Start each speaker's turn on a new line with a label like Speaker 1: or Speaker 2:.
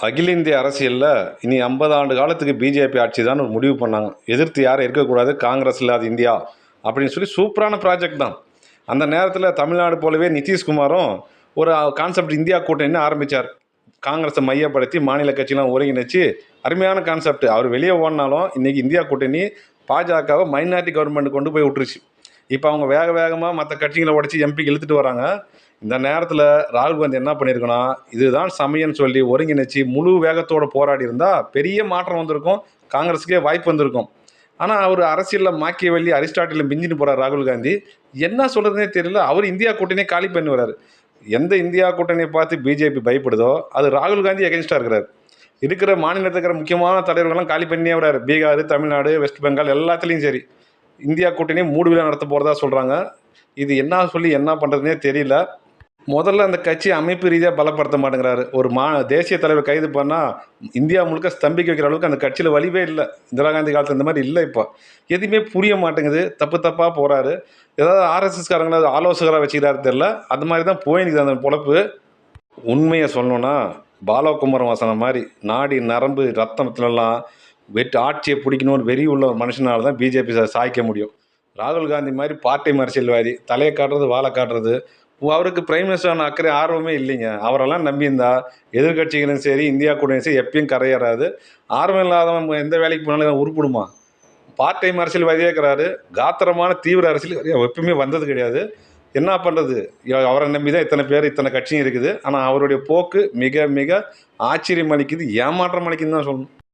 Speaker 1: அகில இந்திய அரசியலில் இனி 50 ஆண்டு காலத்துக்கு பிஜேபி ஆட்சி தான் ஒரு முடிவு பண்ணாங்க. எதிர்த்து யாரும் இருக்கக்கூடாது, காங்கிரஸ் இல்லாத இந்தியா அப்படின்னு சொல்லி சூப்பரான ப்ராஜெக்ட் தான். அந்த நேரத்தில் தமிழ்நாடு போலவே நிதிஷ்குமாரும் ஒரு கான்செப்ட் இந்தியா கூட்டணின்னு ஆரம்பித்தார். காங்கிரஸை மையப்படுத்தி மாநில கட்சியெலாம் ஒருங்கிணைச்சு அருமையான கான்செப்ட். அவர் வெளியே ஓடினாலும் இன்றைக்கி இந்தியா கூட்டணி பாஜகவை மைனாரிட்டி கவர்மெண்ட் கொண்டு போய் விட்டுருச்சு. இப்போ அவங்க வேக வேகமாக மற்ற கட்சிகளை உடச்சி எம்பிக்கு இழுத்துட்டு வராங்க. இந்த நேரத்தில் ராகுல் காந்தி என்ன பண்ணியிருக்கணும், இதுதான் சமயம்னு சொல்லி ஒருங்கிணைச்சு முழு வேகத்தோடு போராடி இருந்தால் பெரிய மாற்றம் வந்திருக்கும், காங்கிரஸுக்கே வாய்ப்பு வந்திருக்கும். ஆனால் அவர் அரசியலில் மாக்கியவெள்ளி அரிஸ்டாட்டில் மிஞ்சின்னு போகிறார் ராகுல் காந்தி. என்ன சொல்கிறதுனே தெரியல. அவர் இந்தியா கூட்டணியை காலி பண்ணி வர்றாரு. எந்த இந்தியா கூட்டணியை பார்த்து பிஜேபி பயப்படுதோ அது ராகுல் காந்தி எகென்ஸ்டாக இருக்கிறார். இருக்கிற மாநிலத்தில் இருக்கிற முக்கியமான தலைவர்கள்லாம் காலி பண்ணியே வர்றாரு. பீகார், தமிழ்நாடு, வெஸ்ட் பெங்கால் எல்லாத்துலேயும் சரி இந்தியா கூட்டணியை மூடு விழா நடத்த போகிறதா சொல்கிறாங்க. இது என்ன சொல்லி என்ன பண்ணுறதுனே தெரியல. முதல்ல அந்த கட்சி அமைப்பு ரீதியாக பலப்படுத்த மாட்டேங்கிறாரு. ஒரு தேசிய தலைவர் கைது பண்ணால் இந்தியா முழுக்க ஸ்தம்பிக்க வைக்கிற அளவுக்கு அந்த கட்சியில் வலிவே இல்லை. இந்திரா காந்தி காலத்தில் இந்த மாதிரி இல்லை. இப்போ எதுவுமே புரிய மாட்டேங்குது. தப்பாக போகிறாரு. ஏதாவது ஆர்எஸ்எஸ்காரங்கள ஆலோசகராக வச்சுக்கிறாரு தெரில. அது மாதிரி தான் போயினுக்குது அந்த பொழப்பு. உண்மையை சொல்லணுன்னா பாலகுமாரன் வாசனை மாதிரி நாடி நரம்பு ரத்தனத்துலலாம் ஆட்சியை பிடிக்கணும்னு வெறி உள்ள ஒரு மனுஷனால தான் பிஜேபி சாய்க்க முடியும். ராகுல் காந்தி மாதிரி பார்ட் டைம் அரசியல்வாதி, தலையை காட்டுறது வாழை காட்டுறது, அவருக்கு பிரைம் மினிஸ்டரான அக்கறை ஆர்வமே இல்லைங்க. அவரெல்லாம் நம்பியிருந்தா எதிர்கட்சிகளும் சரி இந்தியா கூட்டணியும் சரி எப்பயும் கரையேறாது. ஆர்வம் இல்லாதவன் எந்த வேலைக்கு போனாலும் உருப்பிடுமா? பார்ட் டைம் அரசியல்வாதியே இருக்கிறாரு. காத்திரமான தீவிர அரசியல் எப்பவுமே வந்தது கிடையாது. என்ன பண்ணுறது? அவரை நம்பி தான் இத்தனை பேர் இத்தனை கட்சியும் இருக்குது. ஆனால் அவருடைய போக்கு மிக மிக ஆச்சரியம் அளிக்குது, ஏமாற்றம் அளிக்குதுன்னு தான் சொல்லணும்.